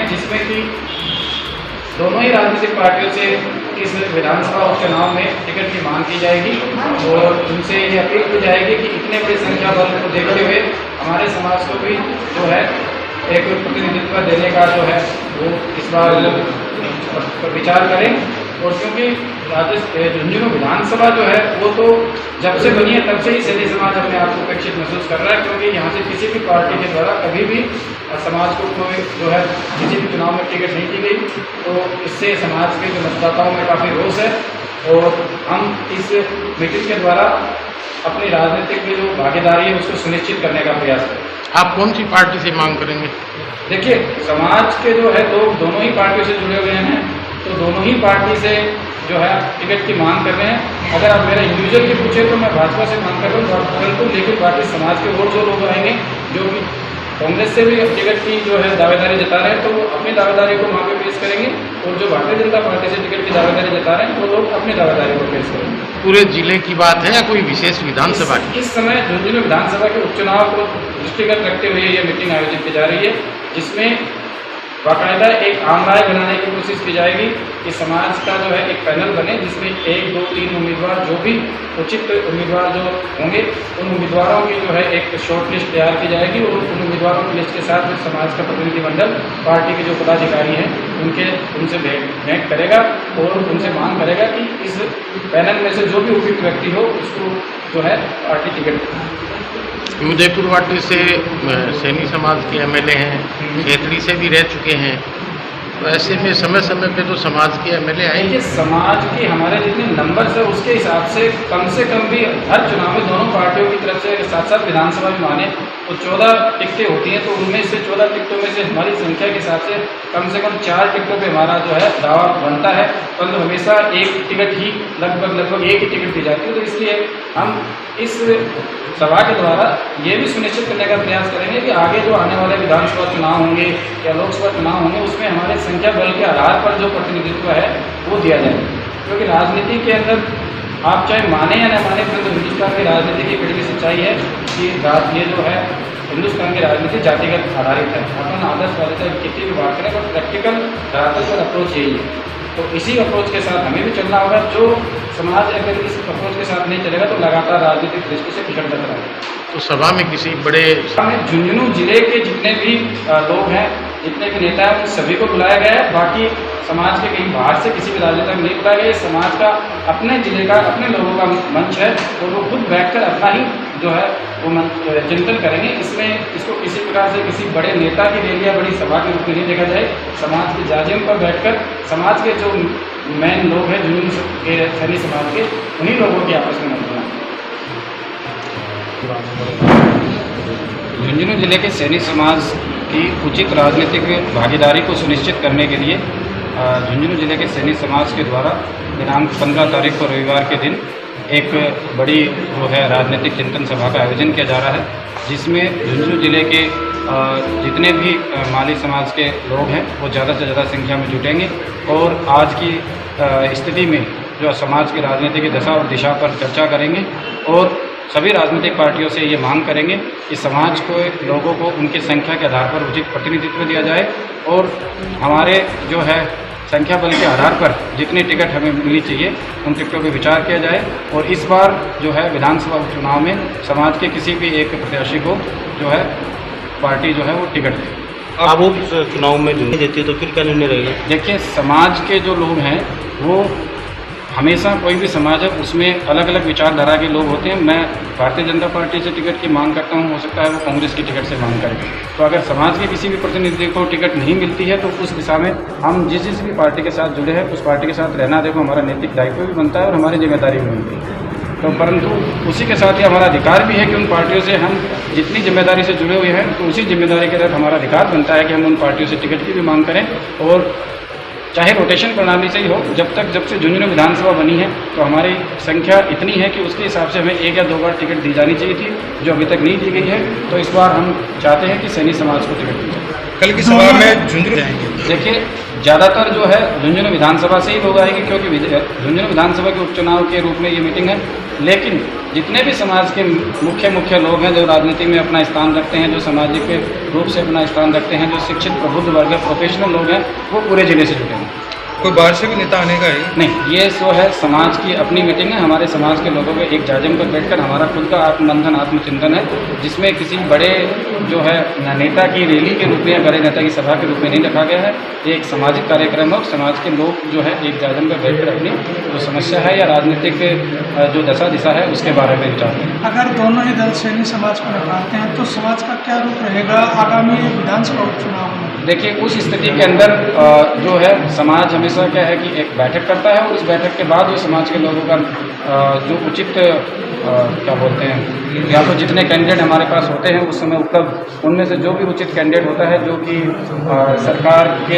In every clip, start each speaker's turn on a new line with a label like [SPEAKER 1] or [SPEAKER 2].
[SPEAKER 1] जिसमें कि दोनों ही राजनीतिक पार्टियों से इस विधानसभा उपचुनाव में टिकट की मांग की जाएगी और उनसे ये अपील की जाएगी कि इतने बड़े संख्या बल को देखते हुए हमारे समाज को भी जो है एक प्रतिनिधित्व देने का जो है वो इस बार विचार करें। और क्योंकि झुंझुनू विधानसभा जो है वो तो जब से बनी है तब से ही सैनी समाज अपने आप को अपेक्षित महसूस कर रहा है, क्योंकि यहाँ से किसी भी पार्टी के द्वारा कभी भी समाज को कोई जो है किसी भी चुनाव में टिकट नहीं दी गई। तो इससे समाज के जो मतदाताओं में काफ़ी रोष है और हम इस मीटिंग के द्वारा अपनी राजनीतिक की जो भागीदारी है उसको सुनिश्चित करने का प्रयास करें।
[SPEAKER 2] आप कौन सी पार्टी से मांग करेंगे?
[SPEAKER 1] देखिए, समाज के जो है लोग दोनों ही पार्टियों से जुड़े हुए हैं, तो दोनों ही पार्टी से जो है टिकट की मांग कर रहे हैं। अगर आप मेरा इंडिविजुअल की पूछे तो मैं भाजपा से मांग कर रहा हूँ, परंतु लेकिन बाकी समाज के और जो लोग आएंगे जो कि कांग्रेस से भी टिकट की जो है दावेदारी जता रहे हैं तो वो अपनी दावेदारी को वहाँ पे पेश करेंगे, और जो भारतीय जनता पार्टी से टिकट की दावेदारी जता रहे हैं वो लोग अपनी दावेदारी को पेश करेंगे।
[SPEAKER 2] पूरे जिले की बात है या कोई विशेष विधानसभा की?
[SPEAKER 1] इस समय झुंझुनू विधानसभा के उपचुनाव को दृष्टिगत रखते हुए ये मीटिंग आयोजित की जा रही है, जिसमें बाकायदा एक आम राय बनाने की कोशिश की जाएगी कि समाज का जो है एक पैनल बने जिसमें 1, 2, 3 उम्मीदवार जो भी उचित उम्मीदवार जो होंगे उन उम्मीदवारों की जो है एक शॉर्ट लिस्ट तैयार की जाएगी और उन उम्मीदवारों की लिस्ट के साथ में समाज का प्रतिनिधिमंडल पार्टी के जो पदाधिकारी हैं उनसे भेंट करेगा और उनसे मांग करेगा कि इस पैनल में से जो भी उपयुक्त व्यक्ति हो उसको जो है पार्टी टिकट देगी।
[SPEAKER 2] उदयपुर वाटी से सैनी समाज के एमएलए हैं, खेतड़ी से भी रह चुके हैं, तो ऐसे में समय समय पे तो समाज के एमएलए आएंगे।
[SPEAKER 1] देखिए, समाज के हमारे जितने नंबर्स है उसके हिसाब से कम भी हर चुनाव में दोनों पार्टियों की तरफ से साथ साथ विधानसभा में माने तो 14 टिकटें होती हैं, तो उनमें से 14 टिकटों में से हमारी संख्या के हिसाब से कम 4 टिकटों पे हमारा जो है दावा बनता है, परंतु हमेशा एक टिकट ही लगभग एक ही टिकट दी जाती है। तो इसलिए हम इस सभा के द्वारा ये भी सुनिश्चित करने का प्रयास करेंगे कि आगे जो आने वाले विधानसभा चुनाव होंगे या लोकसभा चुनाव होंगे उसमें हमारे संख्या बल के आधार पर जो प्रतिनिधित्व है वो दिया जाए, क्योंकि राजनीति के अंदर आप चाहे माने या न माने परंतु हिंदुस्तान की राजनीति की कड़ी सच्चाई है कि ये जो है हिंदुस्तान की राजनीति जातिगत आधारित है। अपन आदर्शवादिता कितनी भी बात करें पर प्रैक्टिकल राजनीतिक अप्रोच यही है, तो इसी अप्रोच के साथ हमें भी चलना होगा। जो समाज अगर इस अप्रोच के साथ नहीं चलेगा तो लगातार राजनीतिक दृष्टि से पिछड़ता रहेगा।
[SPEAKER 2] तो सभा में किसी बड़े
[SPEAKER 1] झुंझुनू जिले के जितने भी लोग हैं, जितने भी नेता हैं, उन सभी को बुलाया गया है। बाकी समाज के कहीं बाहर से किसी भी राजनेता को नहीं बुलाया गया। समाज का अपने जिले का अपने लोगों का मंच है और वो खुद बैठकर अपना ही जो है वो चिंतन करेंगे। इसमें इसको किसी प्रकार से किसी बड़े नेता की रैली या बड़ी सभा के रूप में नहीं देखा जाए। समाज के जाजिम पर बैठकर समाज के जो मेन लोग हैं झुंझुनू के सैनी समाज के, उन्हीं लोगों की आपस में मंत्रणा। झुंझुनू जिले के सैनी समाज की उचित राजनीतिक भागीदारी को सुनिश्चित करने के लिए झुंझुनू जिले के सैनी समाज के द्वारा दिनांक 15 तारीख को रविवार के दिन एक बड़ी जो है राजनीतिक चिंतन सभा का आयोजन किया जा रहा है, जिसमें झुंझुनू जिले के जितने भी माली समाज के लोग हैं वो ज़्यादा से ज़्यादा संख्या में जुटेंगे और आज की स्थिति में जो समाज की राजनीति की दशा और दिशा पर चर्चा करेंगे और सभी राजनीतिक पार्टियों से ये मांग करेंगे कि समाज को लोगों को उनकी संख्या के आधार पर उचित प्रतिनिधित्व दिया जाए और हमारे जो है संख्या बल के आधार पर जितनी टिकट हमें मिलनी चाहिए उन टिकटों पर विचार किया जाए और इस बार जो है विधानसभा उपचुनाव में समाज के किसी भी एक प्रत्याशी को जो है पार्टी जो है वो टिकट दे।
[SPEAKER 3] आप वो चुनाव में जो नहीं देती है तो फिर क्या निर्णय रहेगा?
[SPEAKER 1] देखिए, समाज के जो लोग हैं वो हमेशा कोई भी समाज है उसमें अलग अलग विचारधारा के लोग होते हैं। मैं भारतीय जनता पार्टी से टिकट की मांग करता हूं, हो सकता है वो कांग्रेस की टिकट से मांग करें। तो अगर समाज के किसी भी प्रतिनिधि को टिकट नहीं मिलती है तो उस दिशा में हम जिस भी पार्टी के साथ जुड़े हैं उस पार्टी के साथ रहना देखो हमारा नैतिक दायित्व भी बनता है और हमारी जिम्मेदारी भी बनती है। तो परंतु उसी के साथ ही हमारा अधिकार भी है कि उन पार्टियों से हम जितनी जिम्मेदारी से जुड़े हुए हैं तो उसी जिम्मेदारी के तहत हमारा अधिकार बनता है कि हम उन पार्टियों से टिकट की भी मांग करें। और चाहे रोटेशन प्रणाली से ही हो, जब से झुंझुनू विधानसभा बनी है तो हमारी संख्या इतनी है कि उसके हिसाब से हमें 1 या 2 बार टिकट दी जानी चाहिए थी, जो अभी तक नहीं दी गई है। तो इस बार हम चाहते हैं कि सैनी समाज को टिकट दी जाए।
[SPEAKER 4] कल की सभा में झुंझुनू जाएंगे।
[SPEAKER 1] देखिए, ज़्यादातर जो है झुंझुनू विधानसभा से ही लोग आएंगे, क्योंकि झुंझुनू विधानसभा के उपचुनाव के रूप में ये मीटिंग है। लेकिन जितने भी समाज के मुख्य लोग हैं जो राजनीति में अपना स्थान रखते हैं, जो सामाजिक रूप से अपना स्थान रखते हैं, जो शिक्षित प्रबुद्ध वर्ग है, प्रोफेशनल लोग हैं, वो पूरे जिले से जुटे हैं।
[SPEAKER 4] कोई बाहर से भी नेता आने का है?
[SPEAKER 1] नहीं, ये सो है समाज की अपनी मीटिंग है। हमारे समाज के लोगों के एक जाजिम पर बैठकर हमारा खुद का आत्मबंधन आत्मचिंतन है, जिसमें किसी बड़े जो है नेता की रैली के रूप में या बड़े नेता की सभा के रूप में नहीं रखा गया है। ये एक सामाजिक कार्यक्रम है और समाज के लोग जो है एक जाजिम पर बैठकर अपनी जो समस्या है या राजनीतिक जो दशा दिशा है उसके बारे में विचार करें।
[SPEAKER 5] अगर दोनों ही दल सैनी समाज को नकारते हैं तो समाज का क्या रूप रहेगा आगामी विधानसभा उपचुनाव में?
[SPEAKER 1] देखिए, उस स्थिति के अंदर जो है समाज हमेशा क्या है कि एक बैठक करता है और उस बैठक के बाद जो समाज के लोगों का जो उचित क्या बोलते हैं, या तो जितने कैंडिडेट हमारे पास होते हैं उस समय उपलब्ध, उनमें से जो भी उचित कैंडिडेट होता है जो कि सरकार के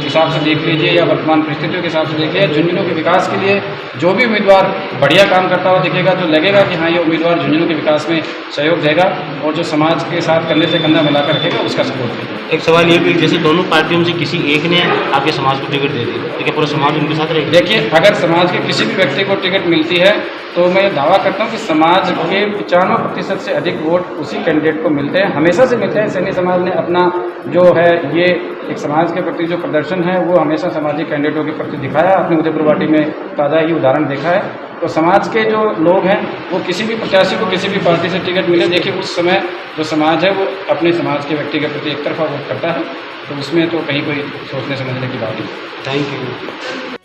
[SPEAKER 1] हिसाब से देख लीजिए या वर्तमान परिस्थितियों के हिसाब से देखिए, झुंझुनू के विकास के लिए जो भी उम्मीदवार बढ़िया काम करता हुआ दिखेगा, जो लगेगा कि हाँ ये उम्मीदवार झुंझुनू के विकास में सहयोग देगा और जो समाज के साथ कंधे से कंधा मिलाकर रखेगा उसका सपोर्ट करेगा।
[SPEAKER 3] एक सवाल ये भी, जैसे दोनों पार्टियों में से किसी एक ने आपके समाज को टिकट दे दी तो क्या पूरा समाज उनके साथ रहेगा?
[SPEAKER 1] देखिए, अगर समाज के किसी भी व्यक्ति को टिकट मिलती है तो मैं दावा करता हूँ कि समाज के 95% से अधिक वोट उसी कैंडिडेट को मिलते हैं, हमेशा से मिलते हैं। सैनी समाज ने अपना जो है ये एक समाज के प्रति जो प्रदर्शन है वो हमेशा सामाजिक कैंडिडेटों के प्रति दिखाया। आपने उदयपुर वाटी में ताज़ा ही उदाहरण देखा है। तो समाज के जो लोग हैं वो किसी भी प्रत्याशी को किसी भी पार्टी से टिकट मिले, देखिए उस समय जो समाज है वो अपने समाज के व्यक्ति के प्रति एक तरफा वोट करता है, तो उसमें तो कहीं कोई सोचने समझने की बात नहीं।
[SPEAKER 3] Thank you.